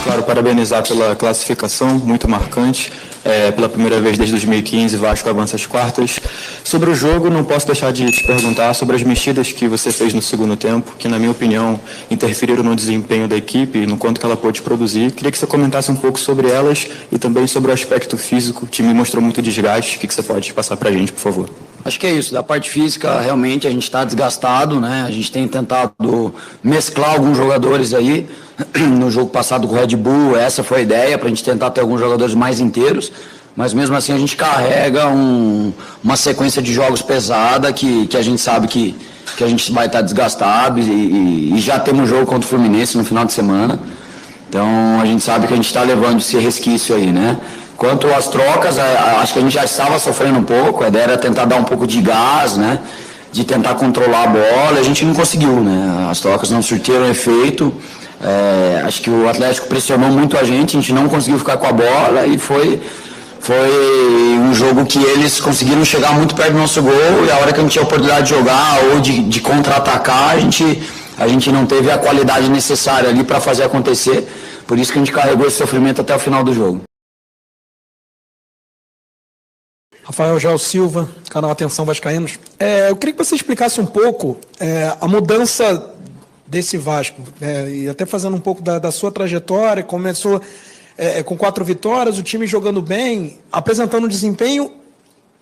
Claro, parabenizar pela classificação, muito marcante. Pela primeira vez desde 2015, Vasco avança às quartas. Sobre o jogo, não posso deixar de te perguntar sobre as mexidas que você fez no segundo tempo, que, na minha opinião, interferiram no desempenho da equipe, no quanto que ela pôde produzir. Queria que você comentasse um pouco sobre elas e também sobre o aspecto físico. O time mostrou muito desgaste. O que você pode passar para a gente, por favor? Acho que é isso, da parte física, realmente a gente está desgastado, né? A gente tem tentado mesclar alguns jogadores aí. No jogo passado com o Red Bull, essa foi a ideia, para a gente tentar ter alguns jogadores mais inteiros, mas mesmo assim a gente carrega uma sequência de jogos pesada que a gente sabe que a gente vai estar desgastado e já temos um jogo contra o Fluminense no final de semana. Então a gente sabe que a gente está levando esse resquício aí, né? Quanto às trocas, acho que a gente já estava sofrendo um pouco, a ideia era tentar dar um pouco de gás, né? De tentar controlar a bola, a gente não conseguiu, né? As trocas não surtiram efeito, acho que o Atlético pressionou muito a gente não conseguiu ficar com a bola e foi um jogo que eles conseguiram chegar muito perto do nosso gol e a hora que a gente tinha a oportunidade de jogar ou de contra-atacar, a gente não teve a qualidade necessária ali para fazer acontecer, por isso que a gente carregou esse sofrimento até o final do jogo. Rafael Joel Silva, canal Atenção Vascaínos. Eu queria que você explicasse um pouco a mudança desse Vasco, e até fazendo um pouco da sua trajetória. Começou com 4 vitórias, o time jogando bem, apresentando desempenho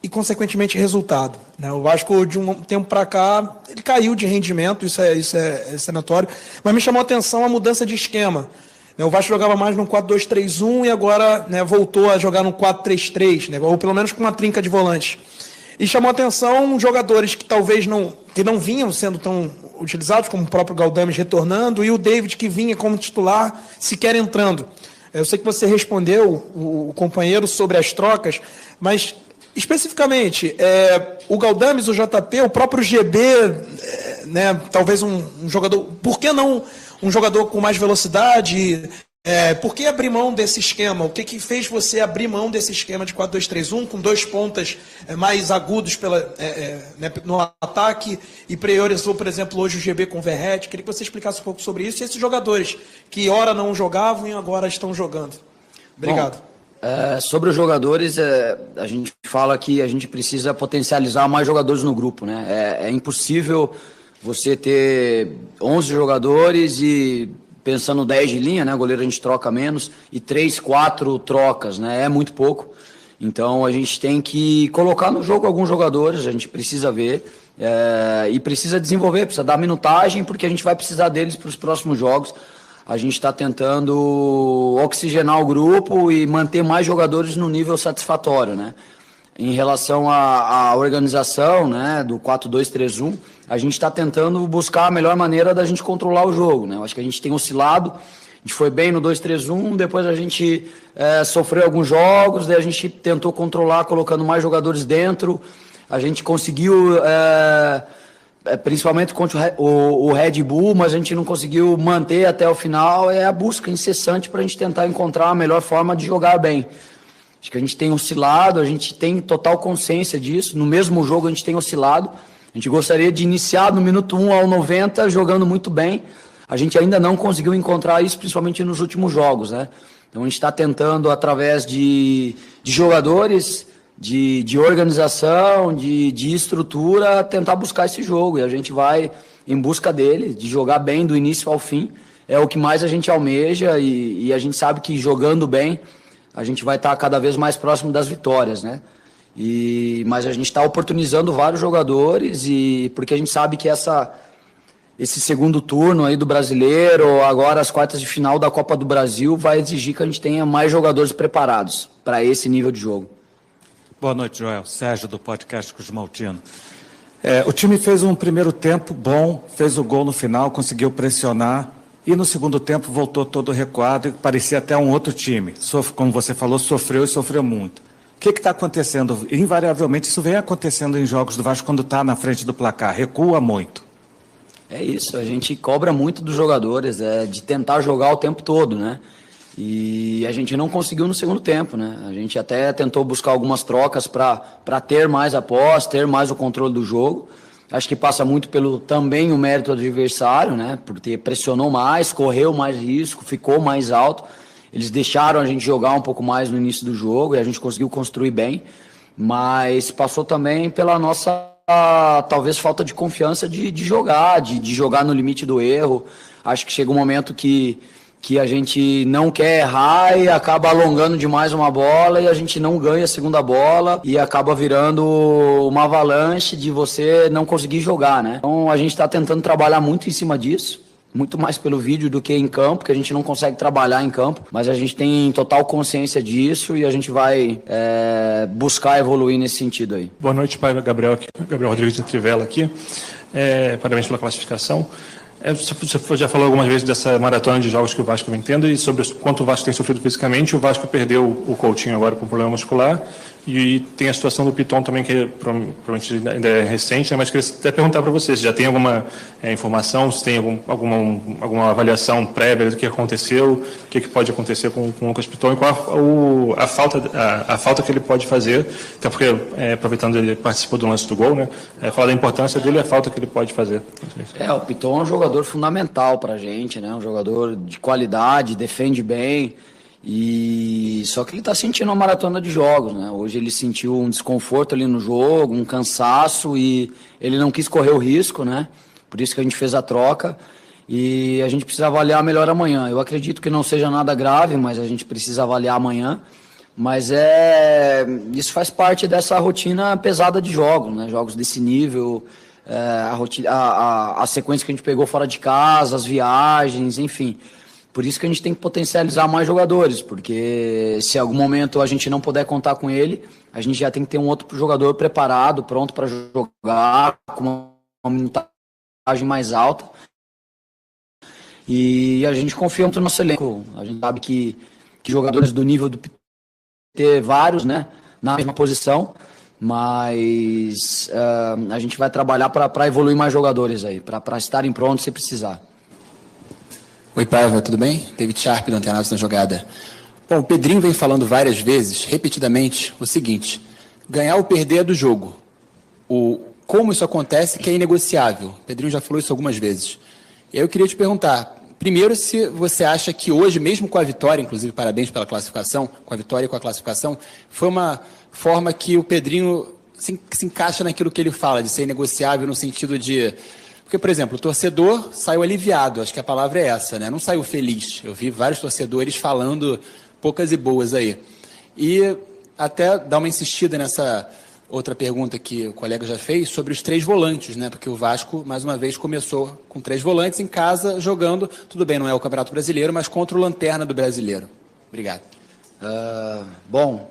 e, consequentemente, resultado, né? O Vasco, de um tempo para cá, ele caiu de rendimento, isso é notório, mas me chamou a atenção a mudança de esquema. O Vasco jogava mais no 4-2-3-1 e agora, né, voltou a jogar no 4-3-3, né, ou pelo menos com uma trinca de volantes. E chamou a atenção jogadores que talvez não vinham sendo tão utilizados, como o próprio Galdames retornando, e o David, que vinha como titular, sequer entrando. Eu sei que você respondeu o companheiro sobre as trocas, mas especificamente, o Galdames, o JP, o próprio GB, né, talvez um jogador... Por que não um jogador com mais velocidade? Por que abrir mão desse esquema? O que fez você abrir mão desse esquema de 4-2-3-1, com 2 pontas mais agudos no ataque, e priorizou, por exemplo, hoje o GB com o Verratti? Queria que você explicasse um pouco sobre isso, e esses jogadores que ora não jogavam e agora estão jogando. Obrigado. Bom, sobre os jogadores, a gente fala que a gente precisa potencializar mais jogadores no grupo, né? É impossível você ter 11 jogadores e pensando 10 de linha, né? Goleiro a gente troca menos, e 3, 4 trocas, né? É muito pouco. Então a gente tem que colocar no jogo alguns jogadores, a gente precisa ver e precisa desenvolver, precisa dar minutagem, porque a gente vai precisar deles para os próximos jogos. A gente está tentando oxigenar o grupo e manter mais jogadores no nível satisfatório, né? Em relação à organização, né, do 4-2-3-1, a gente está tentando buscar a melhor maneira da gente controlar o jogo, né? Eu acho que a gente tem oscilado, a gente foi bem no 2-3-1, depois a gente sofreu alguns jogos, daí a gente tentou controlar colocando mais jogadores dentro, a gente conseguiu, principalmente contra o Red Bull, mas a gente não conseguiu manter até o final. É a busca incessante para a gente tentar encontrar a melhor forma de jogar bem. Acho que a gente tem oscilado, a gente tem total consciência disso. No mesmo jogo a gente tem oscilado. A gente gostaria de iniciar no minuto 1 ao 90 jogando muito bem. A gente ainda não conseguiu encontrar isso, principalmente nos últimos jogos, né? Então a gente está tentando, através de jogadores, de organização, de estrutura, tentar buscar esse jogo. E a gente vai em busca dele, de jogar bem do início ao fim. É o que mais a gente almeja e a gente sabe que jogando bem a gente vai estar cada vez mais próximo das vitórias, né? Mas a gente está oportunizando vários jogadores, porque a gente sabe que esse segundo turno aí do Brasileiro, agora as quartas de final da Copa do Brasil, vai exigir que a gente tenha mais jogadores preparados para esse nível de jogo. Boa noite, Joel. Sérgio, do podcast Cosmaltino. O time fez um primeiro tempo bom, fez o gol no final, conseguiu pressionar, e no segundo tempo voltou todo recuado e parecia até um outro time. Como você falou, sofreu e sofreu muito. O que está acontecendo? Invariavelmente isso vem acontecendo em jogos do Vasco quando está na frente do placar, recua muito. É isso, a gente cobra muito dos jogadores, de tentar jogar o tempo todo, né? E a gente não conseguiu no segundo tempo, né? A gente até tentou buscar algumas trocas para ter mais a posse, ter mais o controle do jogo. Acho que passa muito pelo também o mérito do adversário, né? Porque pressionou mais, correu mais risco, ficou mais alto. eles deixaram a gente jogar um pouco mais no início do jogo e a gente conseguiu construir bem, mas passou também pela nossa, talvez, falta de confiança de jogar, de jogar no limite do erro. Acho que chega um momento que a gente não quer errar e acaba alongando demais uma bola e a gente não ganha a segunda bola e acaba virando uma avalanche de você não conseguir jogar, né? Então a gente está tentando trabalhar muito em cima disso, muito mais pelo vídeo do que em campo, que a gente não consegue trabalhar em campo, mas a gente tem total consciência disso e a gente vai buscar evoluir nesse sentido aí. Boa noite, pai Gabriel Rodrigues de Trivela aqui. Parabéns pela classificação. Você já falou algumas vezes dessa maratona de jogos que o Vasco vem tendo e sobre quanto o Vasco tem sofrido fisicamente. O Vasco perdeu o Coutinho agora com problema muscular e tem a situação do Piton também, que provavelmente ainda é recente, né? Mas queria até perguntar para vocês, já tem alguma informação, se tem alguma avaliação prévia do que aconteceu, o que pode acontecer com o Lucas Piton e qual a falta que ele pode fazer, até porque, aproveitando ele participou do lance do gol, né? Falar da importância dele e a falta que ele pode fazer. O Piton é um jogador fundamental para a gente, né? Um jogador de qualidade, defende bem, e só que ele está sentindo uma maratona de jogos, né? Hoje ele sentiu um desconforto ali no jogo, um cansaço, e ele não quis correr o risco, né? Por isso que a gente fez a troca e a gente precisa avaliar melhor amanhã. Eu acredito que não seja nada grave, mas a gente precisa avaliar amanhã. Mas isso faz parte dessa rotina pesada de jogos, né? Jogos desse nível, a sequência que a gente pegou fora de casa, as viagens, enfim. Por isso que a gente tem que potencializar mais jogadores, porque se em algum momento a gente não puder contar com ele, a gente já tem que ter um outro jogador preparado, pronto para jogar, com uma minutagem mais alta. E a gente confia muito no nosso elenco. A gente sabe que jogadores do nível do ter vários, né, na mesma posição, mas a gente vai trabalhar para evoluir mais jogadores aí, para estarem prontos se precisar. Oi, Paiva, tudo bem? David Sharp, do Antenados na Jogada. Bom, o Pedrinho vem falando várias vezes, repetidamente, o seguinte: ganhar ou perder é do jogo. Como isso acontece que é inegociável. O Pedrinho já falou isso algumas vezes. E aí eu queria te perguntar, primeiro, se você acha que hoje, mesmo com a vitória, inclusive parabéns pela classificação, com a vitória e com a classificação, foi uma forma que o Pedrinho se encaixa naquilo que ele fala, de ser inegociável no sentido de... Porque, por exemplo, o torcedor saiu aliviado, acho que a palavra é essa, né? Não saiu feliz. Eu vi vários torcedores falando poucas e boas aí. E até dar uma insistida nessa outra pergunta que o colega já fez sobre os 3 volantes, né? Porque o Vasco, mais uma vez, começou com 3 volantes em casa, jogando, tudo bem, não é o Campeonato Brasileiro, mas contra o Lanterna do Brasileiro. Obrigado. Bom,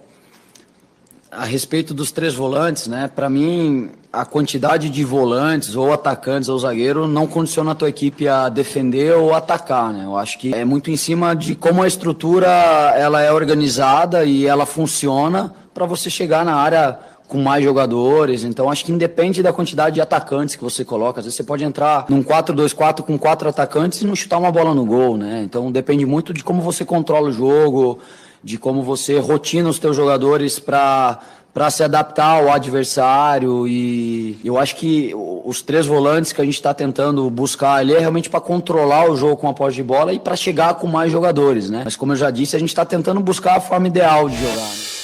a respeito dos 3 volantes, né? Para mim, a quantidade de volantes, ou atacantes, ou zagueiro, não condiciona a tua equipe a defender ou atacar, né? Eu acho que é muito em cima de como a estrutura ela é organizada e ela funciona para você chegar na área com mais jogadores. Então acho que independe da quantidade de atacantes que você coloca. Às vezes você pode entrar num 4-2-4 com 4 atacantes e não chutar uma bola no gol, né? Então depende muito de como você controla o jogo, de como você rotina os teus jogadores para se adaptar ao adversário. E eu acho que os 3 volantes que a gente está tentando buscar ali é realmente para controlar o jogo com a posse de bola e para chegar com mais jogadores, né? Mas como eu já disse, a gente está tentando buscar a forma ideal de jogar, né?